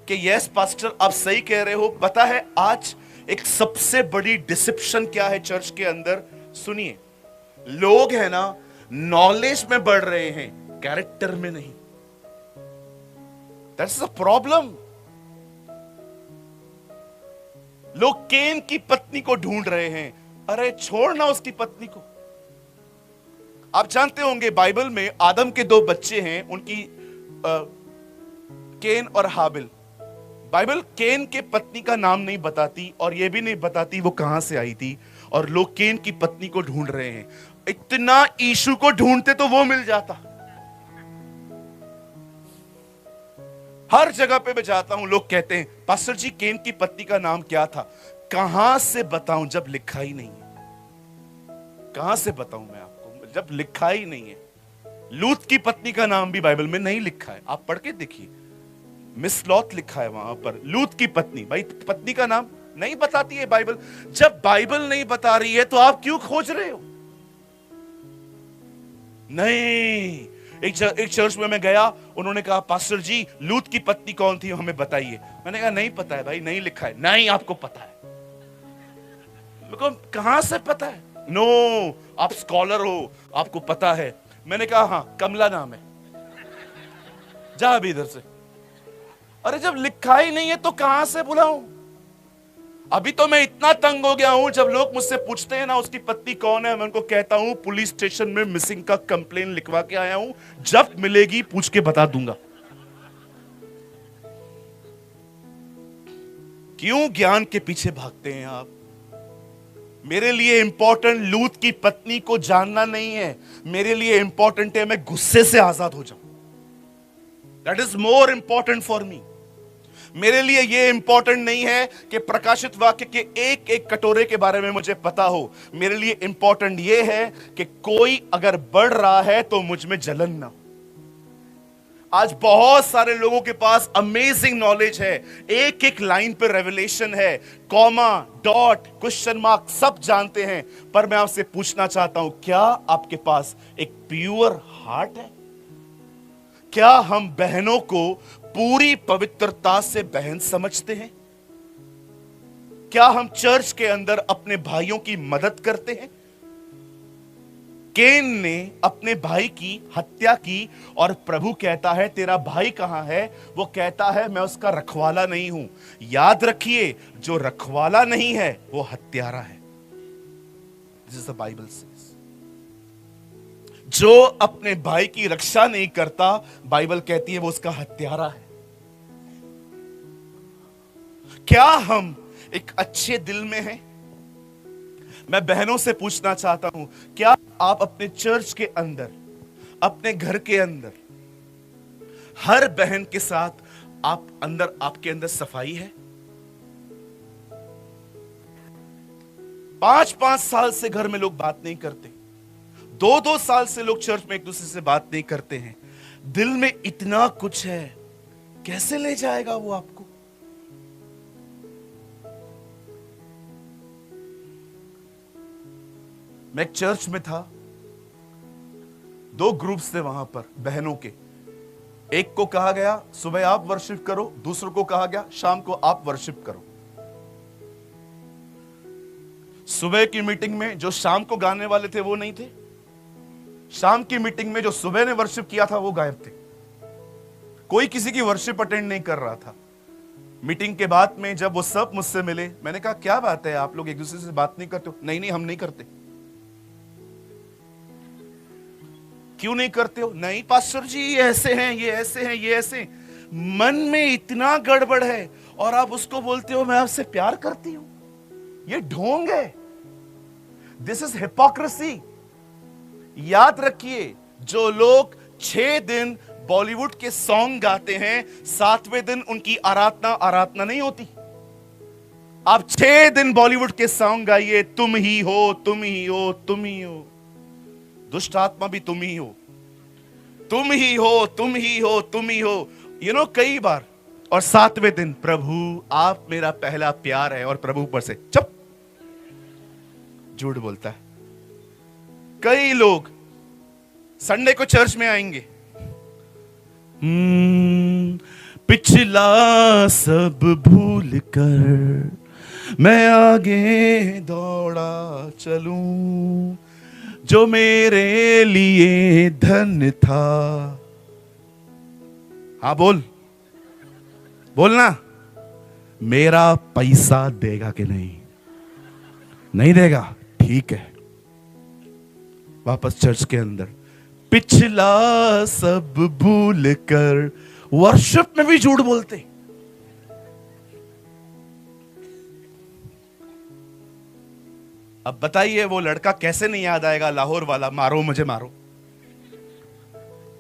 कि यस पास्टर आप सही कह रहे हो, पता है आज एक सबसे बड़ी डिसेप्शन क्या है चर्च के अंदर? सुनिए, लोग है ना नॉलेज में बढ़ रहे हैं, कैरेक्टर में नहीं। That's the problem. लोग केन की पत्नी को ढूंढ रहे हैं, अरे छोड़ ना उसकी पत्नी को। आप जानते होंगे बाइबल में आदम के दो बच्चे हैं, उनकी केन और हाबिल। बाइबल केन के पत्नी का नाम नहीं बताती और यह भी नहीं बताती वो कहां से आई थी, और लोग केन की पत्नी को ढूंढ रहे हैं। इतना यीशु को ढूंढते तो वो मिल जाता। हर जगह पे मैं जाता हूं, लोग कहते हैं पास्टर जी केन की पत्नी का नाम क्या था? कहां से बताऊं जब लिखा ही नहीं है? कहां से बताऊं मैं आपको जब लिखा ही नहीं है? लूत की पत्नी का नाम भी बाइबल में नहीं लिखा है, आप पढ़ के देखिए, मिस लॉत लिखा है वहां पर, लूत की पत्नी। भाई पत्नी का नाम नहीं बताती है बाइबल। जब बाइबल नहीं बता रही है तो आप क्यों खोज रहे हो? नहीं। एक चर्च में मैं गया, उन्होंने कहा पास्टर जी लूत की पत्नी कौन थी हमें बताइए। मैंने कहा नहीं पता है भाई, नहीं लिखा है। नहीं आपको पता है। मेरे कहां से पता है? नो, आप स्कॉलर हो, आपको पता है। मैंने कहा हाँ कमला नाम है, जा अभी इधर से। अरे जब लिखा ही नहीं है तो कहां से बुलाऊं? अभी तो मैं इतना तंग हो गया हूं, जब लोग मुझसे पूछते हैं ना उसकी पत्नी कौन है, मैं उनको कहता हूं पुलिस स्टेशन में मिसिंग का कंप्लेन लिखवा के आया हूं, जब मिलेगी पूछ के बता दूंगा। क्यों ज्ञान के पीछे भागते हैं आप? मेरे लिए इंपॉर्टेंट लूत की पत्नी को जानना नहीं है, मेरे लिए इंपॉर्टेंट है मैं गुस्से से आजाद हो जाऊं। That is more important for me. मेरे लिए यह इंपॉर्टेंट नहीं है कि प्रकाशित वाक्य के एक एक कटोरे के बारे में मुझे पता हो। मेरे लिए इंपॉर्टेंट यह है कि कोई अगर बढ़ रहा है तो मुझ में जलन ना हो। आज बहुत सारे लोगों के पास अमेजिंग नॉलेज है, एक एक लाइन पे रेवलेशन है, कॉमा, डॉट, क्वेश्चन मार्क सब जानते हैं, पर मैं आपसे पूछना चाहता हूं, क्या आपके पास एक प्योर हार्ट है? क्या हम बहनों को पूरी पवित्रता से बहन समझते हैं? क्या हम चर्च के अंदर अपने भाइयों की मदद करते हैं? केन ने अपने भाई की हत्या की और प्रभु कहता है तेरा भाई कहां है? वो कहता है मैं उसका रखवाला नहीं हूं। याद रखिए, जो रखवाला नहीं है वो हत्यारा है। This is the Bible says. जो अपने भाई की रक्षा नहीं करता, बाइबल कहती है वो उसका हत्यारा है। क्या हम एक अच्छे दिल में हैं? मैं बहनों से पूछना चाहता हूं, क्या आप अपने चर्च के अंदर, अपने घर के अंदर, हर बहन के साथ आपके अंदर सफाई है? 5-5 साल से घर में लोग बात नहीं करते, 2-2 साल से लोग चर्च में एक दूसरे से बात नहीं करते हैं। दिल में इतना कुछ है, कैसे ले जाएगा वो आपको? मैं एक चर्च में था, 2 ग्रुप्स थे वहां पर बहनों के। एक को कहा गया सुबह आप वर्शिप करो, दूसरों को कहा गया शाम को आप वर्शिप करो। सुबह की मीटिंग में जो शाम को गाने वाले थे वो नहीं थे, शाम की मीटिंग में जो सुबह ने वर्शिप किया था वो गायब थे। कोई किसी की वर्शिप अटेंड नहीं कर रहा था। मीटिंग के बाद में जब वो सब मुझसे मिले, मैंने कहा क्या बात है, आप लोग एक दूसरे से बात नहीं करते हो? नहीं हम नहीं करते। क्यों नहीं करते हो? नहीं पास्टर जी ये ऐसे हैं, ये ऐसे हैं, ये ऐसे। मन में इतना गड़बड़ है और आप उसको बोलते हो मैं आपसे प्यार करती हूं। ये ढोंग है। This is hypocrisy. याद रखिए, जो लोग 6 दिन बॉलीवुड के सॉन्ग गाते हैं, 7वें दिन उनकी आराधना नहीं होती। आप 6 दिन बॉलीवुड के सॉन्ग गाइए, तुम ही हो, तुम ही हो, तुम ही हो। दुष्ट आत्मा भी तुम ही हो, तुम ही हो, तुम ही हो, तुम ही हो, कई बार। और 7वें दिन प्रभु आप मेरा पहला प्यार है, और प्रभु ऊपर से चुप, झूठ बोलता है। कई लोग संडे को चर्च में आएंगे, पिछला सब भूल कर मैं आगे दौड़ा चलूं, जो मेरे लिए धन था। हाँ बोलना, मेरा पैसा देगा कि नहीं? नहीं देगा, ठीक है, वापस चर्च के अंदर पिछला सब भूल कर वर्शिप में भी झूठ बोलते। अब बताइए वो लड़का कैसे नहीं याद आएगा, लाहौर वाला, मारो मुझे मारो।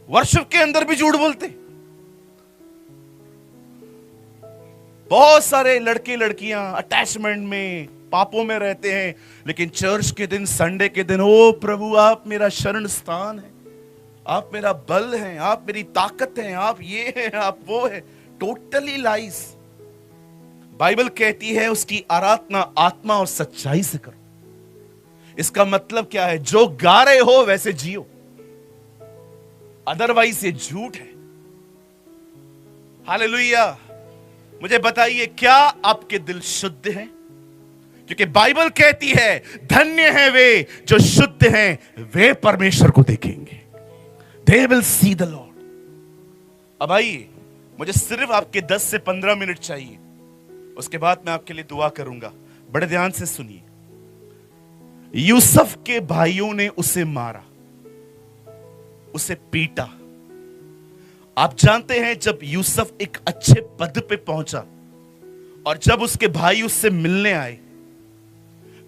वर्शिप के अंदर भी झूठ बोलते। बहुत सारे लड़के लड़कियां अटैचमेंट में, पापों में रहते हैं, लेकिन चर्च के दिन, संडे के दिन, ओ प्रभु आप मेरा शरण स्थान है, आप मेरा बल हैं, आप मेरी ताकत हैं, आप ये हैं, आप वो है। टोटली लाइस। बाइबल कहती है उसकी आराधना आत्मा और सच्चाई से करो। इसका मतलब क्या है? जो गा रहे हो वैसे जियो, अदरवाइज ये झूठ है। हालेलुया। मुझे बताइए, क्या आपके दिल शुद्ध हैं? क्योंकि बाइबल कहती है धन्य है वे जो शुद्ध हैं, वे परमेश्वर को देखेंगे। They will see the Lord। अब आइए, मुझे सिर्फ आपके 10 से 15 मिनट चाहिए, उसके बाद मैं आपके लिए दुआ करूंगा। बड़े ध्यान से सुनिए। यूसुफ के भाइयों ने उसे मारा, उसे पीटा। आप जानते हैं जब यूसुफ एक अच्छे पद पे पहुंचा और जब उसके भाई उससे मिलने आए,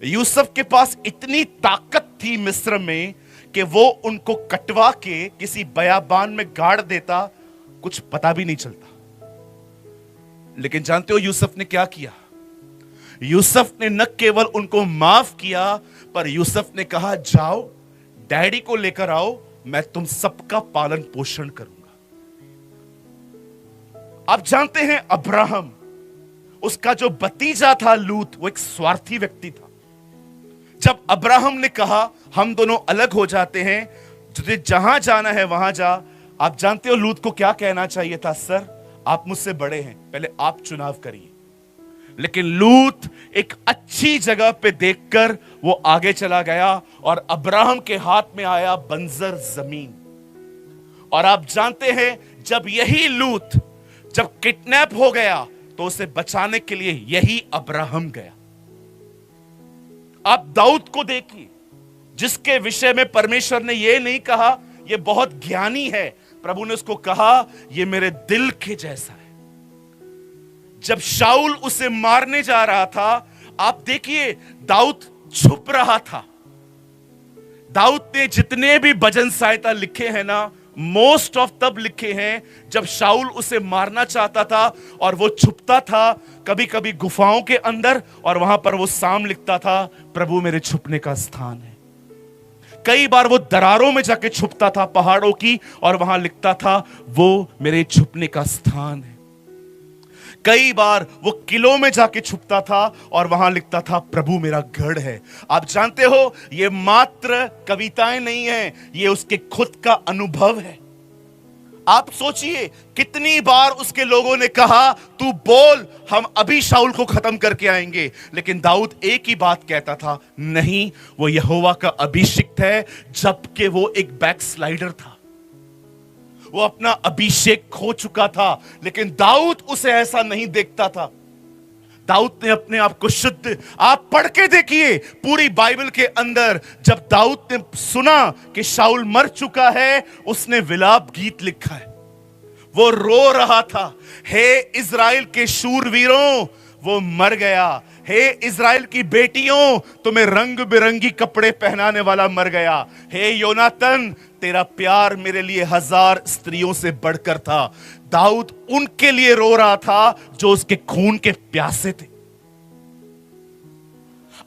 यूसुफ के पास इतनी ताकत थी मिस्र में कि वो उनको कटवा के किसी बयाबान में गाड़ देता, कुछ पता भी नहीं चलता। लेकिन जानते हो यूसुफ ने क्या किया? यूसुफ ने न केवल उनको माफ किया, पर यूसुफ ने कहा जाओ डैडी को लेकर आओ, मैं तुम सबका पालन पोषण करूंगा। आप जानते हैं अब्राहम, उसका जो भतीजा था लूत, वो एक स्वार्थी व्यक्ति था। जब अब्राहम ने कहा हम दोनों अलग हो जाते हैं, तुझे जहां जाना है वहां जा, आप जानते हो लूत को क्या कहना चाहिए था? सर आप मुझसे बड़े हैं, पहले आप चुनाव करिए। लेकिन लूत एक अच्छी जगह पे देखकर वो आगे चला गया और अब्राहम के हाथ में आया बंजर जमीन। और आप जानते हैं जब यही लूत जब किडनैप हो गया तो उसे बचाने के लिए यही अब्राहम गया। आप दाऊद को देखिए, जिसके विषय में परमेश्वर ने यह नहीं कहा यह बहुत ज्ञानी है, प्रभु ने उसको कहा यह मेरे दिल के जैसा है। जब शाऊल उसे मारने जा रहा था, आप देखिए दाऊद छुप रहा था। दाऊद ने जितने भी भजन सहायता लिखे हैं ना, मोस्ट ऑफ तब लिखे हैं जब शाऊल उसे मारना चाहता था और वो छुपता था, कभी कभी गुफाओं के अंदर, और वहां पर वो साम लिखता था प्रभु मेरे छुपने का स्थान है। कई बार वो दरारों में जाके छुपता था पहाड़ों की, और वहां लिखता था वो मेरे छुपने का स्थान है। कई बार वो किलों में जाके छुपता था और वहां लिखता था प्रभु मेरा गढ़ है। आप जानते हो ये मात्र कविताएं नहीं है, ये उसके खुद का अनुभव है। आप सोचिए कितनी बार उसके लोगों ने कहा तू बोल, हम अभी शाऊल को खत्म करके आएंगे, लेकिन दाऊद एक ही बात कहता था, नहीं वो यहोवा का अभिषिक्त है, जबकि वो एक बैकस्लाइडर था। वो अपना अभिषेक खो चुका था, लेकिन दाऊद उसे ऐसा नहीं देखता था। दाऊद ने अपने आप को शुद्ध, आप पढ़ के देखिए पूरी बाइबल के अंदर, जब दाऊद ने सुना कि शाऊल मर चुका है, उसने विलाप गीत लिखा है। वो रो रहा था, हे इज़राइल के शूरवीरों वो मर गया, हे इज़राइल की बेटियों तुम्हें रंग बिरंगी कपड़े पहनाने वाला मर गया, हे योनातन तेरा प्यार मेरे लिए 1000 स्त्रियों से बढ़कर था। दाऊद उनके लिए रो रहा था जो उसके खून के प्यासे थे।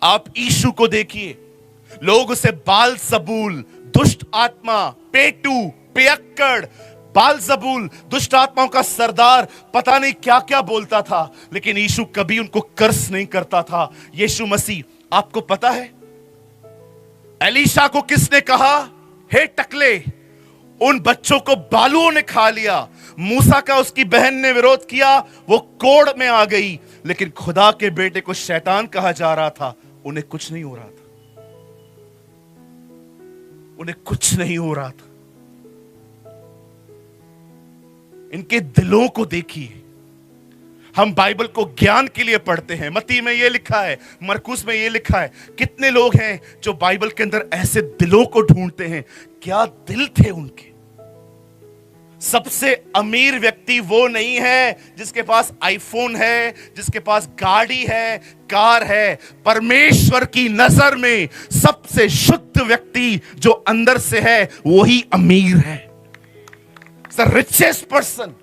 आप यीशु को देखिए, लोग उसे बालजबूल, दुष्ट आत्मा, पेटू, पियक्कड़, बालजबूल, दुष्ट आत्माओं का सरदार, पता नहीं क्या क्या बोलता था, लेकिन यीशु कभी उनको कर्स नहीं करता था। यीशु मसीह, आपको पता है एलीशा को किसने कहा, हे टकले, उन बच्चों को बालुओं ने खा लिया। मूसा का उसकी बहन ने विरोध किया, वो कोड़ में आ गई, लेकिन खुदा के बेटे को शैतान कहा जा रहा था, उन्हें कुछ नहीं हो रहा था, उन्हें कुछ नहीं हो रहा था। इनके दिलों को देखिए, हम बाइबल को ज्ञान के लिए पढ़ते हैं। मत्ती में ये लिखा है, मरकुस में ये लिखा है। कितने लोग हैं जो बाइबल के अंदर ऐसे दिलों को ढूंढते हैं, क्या दिल थे उनके। सबसे अमीर व्यक्ति वो नहीं है जिसके पास आईफोन है, जिसके पास गाड़ी है, कार है। परमेश्वर की नजर में सबसे शुद्ध व्यक्ति जो अंदर से है वही अमीर है। The richest person.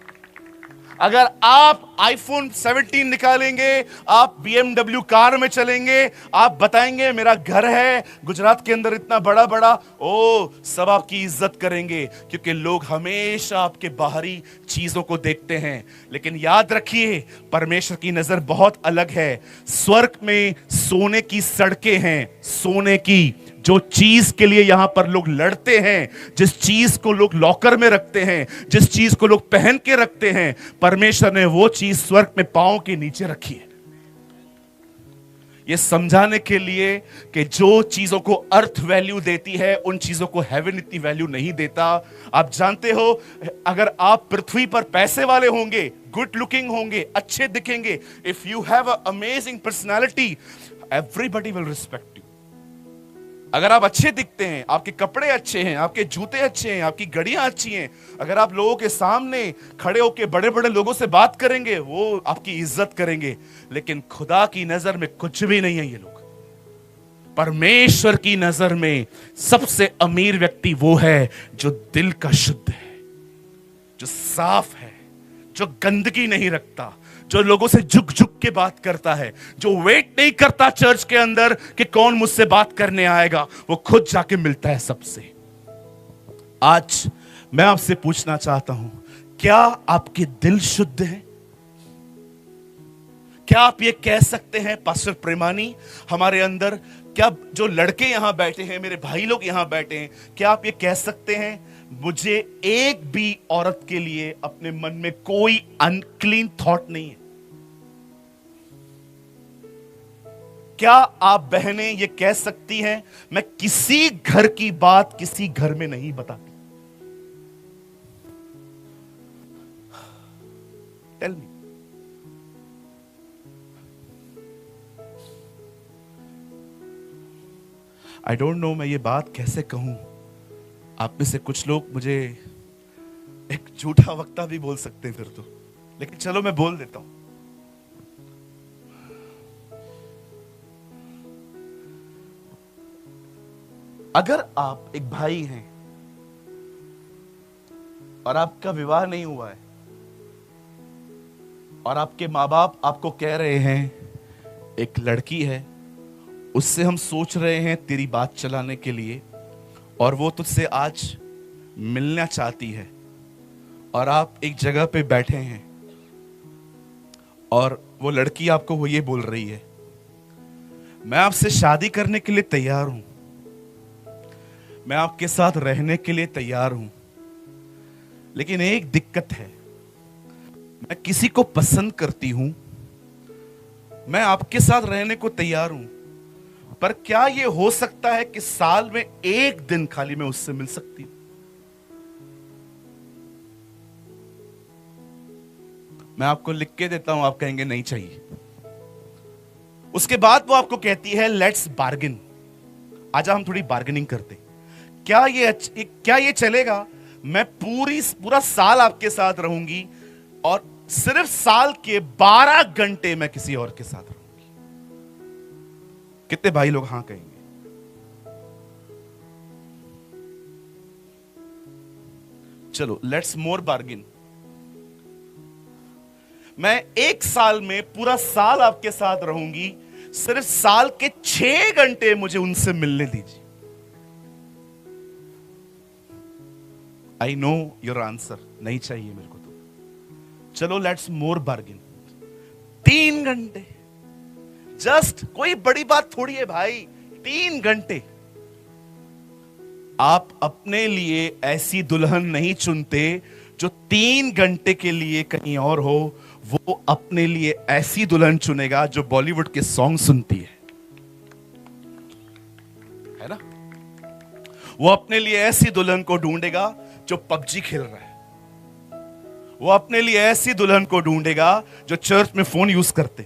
अगर आप आईफोन 17 निकालेंगे, आप BMW कार में चलेंगे, आप बताएंगे मेरा घर है गुजरात के अंदर इतना बड़ा बड़ा, ओ सब आपकी इज्जत करेंगे, क्योंकि लोग हमेशा आपके बाहरी चीजों को देखते हैं। लेकिन याद रखिए, परमेश्वर की नजर बहुत अलग है। स्वर्ग में सोने की सड़कें हैं, सोने की। जो चीज के लिए यहां पर लोग लड़ते हैं, जिस चीज को लोग लॉकर में रखते हैं, जिस चीज को लोग पहन के रखते हैं, परमेश्वर ने वो चीज स्वर्ग में पांव के नीचे रखी है। ये समझाने के लिए कि जो चीजों को अर्थ वैल्यू देती है, उन चीजों को हेवन इतनी वैल्यू नहीं देता। आप जानते हो, अगर आप पृथ्वी पर पैसे वाले होंगे, गुड लुकिंग होंगे, अच्छे दिखेंगे, if you have a amazing personality, everybody will respect you. अगर आप अच्छे दिखते हैं, आपके कपड़े अच्छे हैं, आपके जूते अच्छे हैं, आपकी घड़ियां अच्छी हैं, अगर आप लोगों के सामने खड़े होकर बड़े बड़े लोगों से बात करेंगे, वो आपकी इज्जत करेंगे। लेकिन खुदा की नजर में कुछ भी नहीं है ये लोग। परमेश्वर की नजर में सबसे अमीर व्यक्ति वो है जो दिल का शुद्ध है, जो साफ है, जो गंदगी नहीं रखता, जो लोगों से झुक झुक के बात करता है, जो वेट नहीं करता चर्च के अंदर कि कौन मुझसे बात करने आएगा, वो खुद जाके मिलता है सबसे। आज मैं आपसे पूछना चाहता हूं, क्या आपके दिल शुद्ध है? क्या आप ये कह सकते हैं, पास्टर प्रेमानी, हमारे अंदर, क्या जो लड़के यहां बैठे हैं, मेरे भाई लोग यहां बैठे हैं, क्या आप ये कह सकते हैं, मुझे एक भी औरत के लिए अपने मन में कोई अनक्लीन थॉट नहीं है? क्या आप बहनें ये कह सकती हैं, मैं किसी घर की बात किसी घर में नहीं बताती? Tell me. I don't know मैं ये बात कैसे कहूं। आप में से कुछ लोग मुझे एक झूठा वक्ता भी बोल सकते हैं फिर तो, लेकिन चलो मैं बोल देता हूं। अगर आप एक भाई हैं और आपका विवाह नहीं हुआ है और आपके माँ बाप आपको कह रहे हैं एक लड़की है, उससे हम सोच रहे हैं तेरी बात चलाने के लिए, और वो तुझसे आज मिलना चाहती है, और आप एक जगह पे बैठे हैं और वो लड़की आपको वो ये बोल रही है, मैं आपसे शादी करने के लिए तैयार हूं, मैं आपके साथ रहने के लिए तैयार हूं, लेकिन एक दिक्कत है, मैं किसी को पसंद करती हूं, मैं आपके साथ रहने को तैयार हूं, पर क्या यह हो सकता है कि साल में एक दिन खाली मैं उससे मिल सकती हूं? मैं आपको लिख के देता हूं, आप कहेंगे नहीं चाहिए। उसके बाद वो आपको कहती है लेट्स बार्गेन, आजा हम थोड़ी बार्गेनिंग करते। क्या ये चलेगा? मैं पूरा साल आपके साथ रहूंगी और सिर्फ साल के 12 घंटे मैं किसी और के साथ रहूंगी। कितने भाई लोग हां कहेंगे? चलो लेट्स मोर बार्गेन। मैं एक साल में पूरा साल आपके साथ रहूंगी, सिर्फ साल के 6 घंटे मुझे उनसे मिलने दीजिए। आई नो योर आंसर, नहीं चाहिए मेरे को तो। चलो लेट्स मोर बार्गेन, 3 घंटे। जस्ट कोई बड़ी बात थोड़ी है भाई, 3 घंटे। आप अपने लिए ऐसी दुल्हन नहीं चुनते जो 3 घंटे के लिए कहीं और हो, वो अपने लिए ऐसी दुल्हन चुनेगा जो बॉलीवुड के सॉन्ग सुनती है ना? वो अपने लिए ऐसी दुल्हन को ढूंढेगा जो पबजी खेल रहा है। वो अपने लिए ऐसी दुल्हन को ढूंढेगा जो चर्च में फोन यूज करते।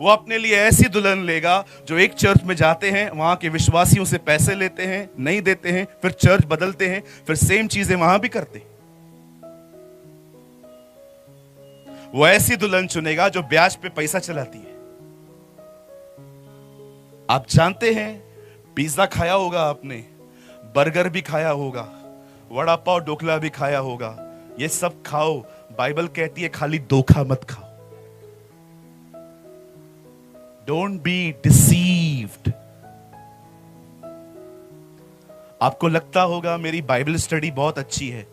वो अपने लिए ऐसी दुल्हन लेगा जो एक चर्च में जाते हैं, वहां के विश्वासियों से पैसे लेते हैं, नहीं देते हैं, फिर चर्च बदलते हैं, फिर सेम चीजें वहां भी करते। वो ऐसी दुल्हन चुनेगा जो ब्याज पे पैसा चलाती है। आप जानते हैं, पिज्जा खाया होगा आपने, बर्गर भी खाया होगा, वड़ा पाव ढोकला भी खाया होगा। ये सब खाओ, बाइबल कहती है खाली धोखा मत खाओ। Don't be deceived. आपको लगता होगा मेरी बाइबल स्टडी बहुत अच्छी है।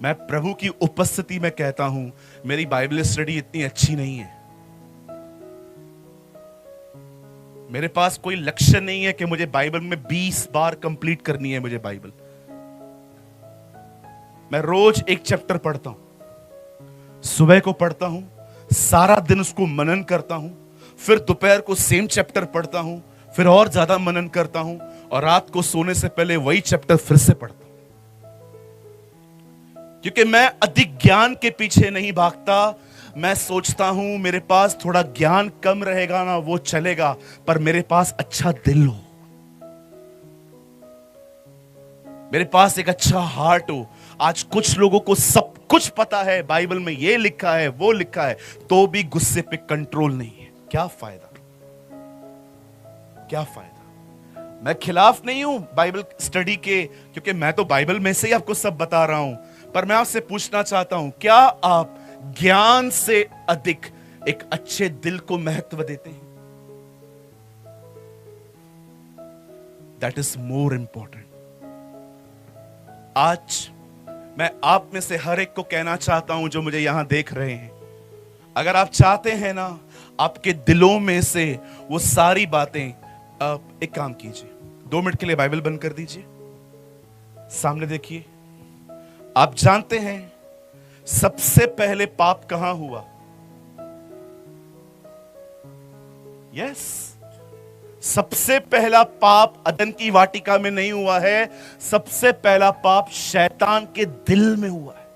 मैं प्रभु की उपस्थिति में कहता हूं, मेरी बाइबल स्टडी इतनी अच्छी नहीं है। मेरे पास कोई लक्ष्य नहीं है कि मुझे बाइबल में 20 बार कंप्लीट करनी है। मुझे बाइबल, मैं रोज एक चैप्टर पढ़ता हूं, सुबह को पढ़ता हूं, सारा दिन उसको मनन करता हूं, फिर दोपहर को सेम चैप्टर पढ़ता हूं, फिर और ज्यादा मनन करता हूं, और रात को सोने से पहले वही चैप्टर फिर से पढ़ता हूं। क्योंकि मैं अधिक ज्ञान के पीछे नहीं भागता। मैं सोचता हूं मेरे पास थोड़ा ज्ञान कम रहेगा ना, वो चलेगा, पर मेरे पास अच्छा दिल हो, मेरे पास एक अच्छा हार्ट हो। आज कुछ लोगों को सब कुछ पता है, बाइबल में ये लिखा है, वो लिखा है, तो भी गुस्से पे कंट्रोल नहीं है। क्या फायदा, क्या फायदा। मैं खिलाफ नहीं हूं बाइबल स्टडी के, क्योंकि मैं तो बाइबल में से ही आपको सब बता रहा हूं। पर मैं आपसे पूछना चाहता हूं, क्या आप ज्ञान से अधिक एक अच्छे दिल को महत्व देते हैं? That is more important. आज मैं आप में से हर एक को कहना चाहता हूं जो मुझे यहां देख रहे हैं, अगर आप चाहते हैं ना आपके दिलों में से वो सारी बातें, एक काम कीजिए, 2 मिनट के लिए बाइबल बंद कर दीजिए, सामने देखिए। आप जानते हैं सबसे पहले पाप कहां हुआ? यस, सबसे पहला पाप अदन की वाटिका में नहीं हुआ है। सबसे पहला पाप शैतान के दिल में हुआ है।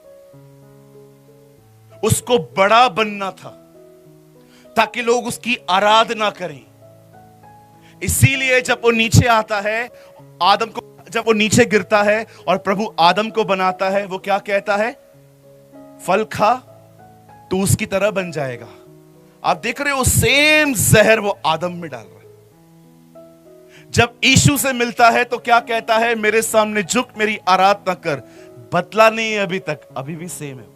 उसको बड़ा बनना था ताकि लोग उसकी आराधना करें। इसीलिए जब वो नीचे आता है, आदम को, जब वो नीचे गिरता है और प्रभु आदम को बनाता है, वो क्या कहता है? फल खा तू उसकी तरह बन जाएगा। आप देख रहे हो, सेम जहर वो आदम में डाल रहा है। जब यीशु से मिलता है तो क्या कहता है? मेरे सामने झुक, मेरी आराधना कर। बदला नहीं है अभी तक, अभी भी सेम है।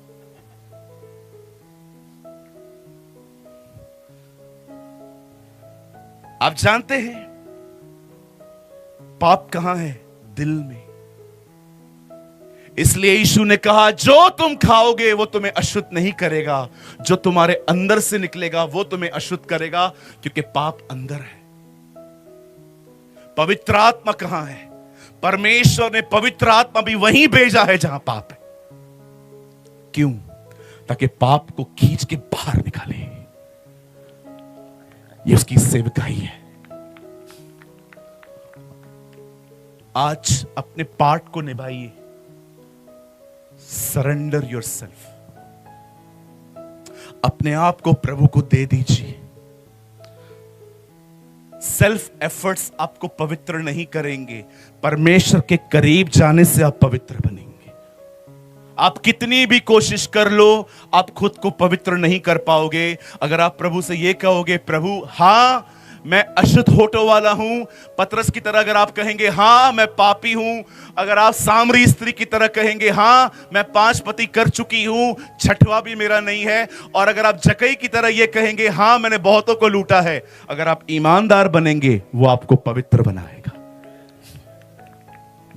आप जानते हैं पाप कहां है? दिल में। इसलिए यीशु ने कहा, जो तुम खाओगे वो तुम्हें अशुद्ध नहीं करेगा, जो तुम्हारे अंदर से निकलेगा वो तुम्हें अशुद्ध करेगा, क्योंकि पाप अंदर है। पवित्र आत्मा कहां है? परमेश्वर ने पवित्र आत्मा भी वहीं भेजा है जहां पाप है। क्यों? ताकि पाप को खींच के बाहर निकाले। ये उसकी सेवकाई है। आज अपने पार्ट को निभाइए। Surrender yourself. अपने आप को प्रभु को दे दीजिए। सेल्फ एफर्ट्स आपको पवित्र नहीं करेंगे, परमेश्वर के करीब जाने से आप पवित्र बनेंगे। आप कितनी भी कोशिश कर लो, आप खुद को पवित्र नहीं कर पाओगे। अगर आप प्रभु से ये कहोगे, प्रभु हां मैं अशुद्ध होठों वाला हूं, पतरस की तरह अगर आप कहेंगे हां मैं पापी हूं, अगर आप सामरी स्त्री की तरह कहेंगे हां मैं 5 पति कर चुकी हूं, 6वां भी मेरा नहीं है, और अगर आप जक्कई की तरह ये कहेंगे हां मैंने बहुतों को लूटा है, अगर आप ईमानदार बनेंगे वो आपको पवित्र बनाएगा।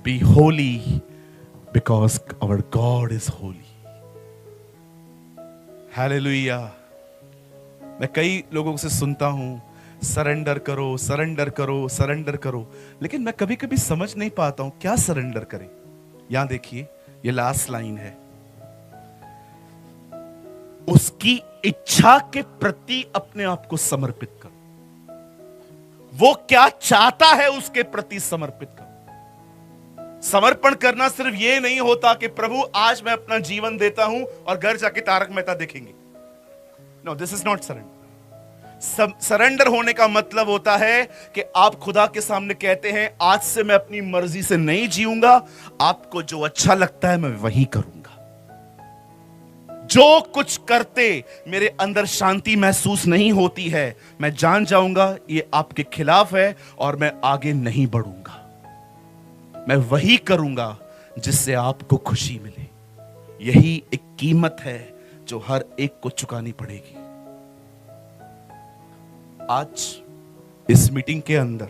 Be holy because our God is holy. Hallelujah. मैं कई लोगों से सुनता हूं, सरेंडर करो, सरेंडर करो, सरेंडर करो, लेकिन मैं कभी कभी समझ नहीं पाता हूं क्या सरेंडर करें। यहां देखिए, ये लास्ट लाइन है, उसकी इच्छा के प्रति अपने आप को समर्पित करो। वो क्या चाहता है उसके प्रति समर्पित करो। समर्पण करना सिर्फ ये नहीं होता कि प्रभु आज मैं अपना जीवन देता हूं और घर जाके तारक मेहता देखेंगे। No, this is not surrender. Surrender होने का मतलब होता है कि आप खुदा के सामने कहते हैं, आज से मैं अपनी मर्जी से नहीं जीऊंगा, आपको जो अच्छा लगता है मैं वही करूंगा। जो कुछ करते मेरे अंदर शांति महसूस नहीं होती है, मैं जान जाऊंगा ये आपके खिलाफ है और मैं आगे नहीं बढ़ूंगा। मैं वही करूंगा जिससे आपको खुशी मिले। यही एक कीमत है जो हर एक को चुकानी पड़ेगी। आज इस मीटिंग के अंदर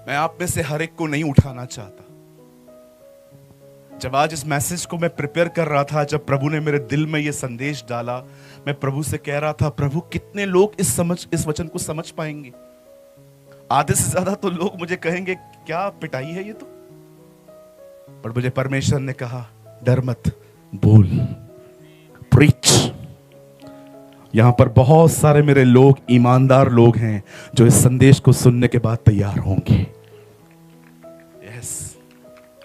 मैं आप में से हर एक को नहीं उठाना चाहता। जब आज इस मैसेज को मैं प्रिपेयर कर रहा था, जब प्रभु ने मेरे दिल में यह संदेश डाला, मैं प्रभु से कह रहा था, प्रभु कितने लोग इस वचन को समझ पाएंगे? आधे से ज्यादा तो लोग मुझे कहेंगे क्या पिटाई है ये तो। पर मुझे परमेश्वर ने कहा, डर मत, बोल, प्रीच। यहां पर बहुत सारे मेरे लोग, ईमानदार लोग हैं जो इस संदेश को सुनने के बाद तैयार होंगे। यस,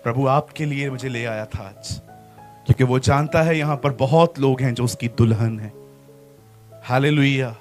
प्रभु आपके लिए मुझे ले आया था आज, क्योंकि वो जानता है यहां पर बहुत लोग हैं जो उसकी दुल्हन है। हालेलुया।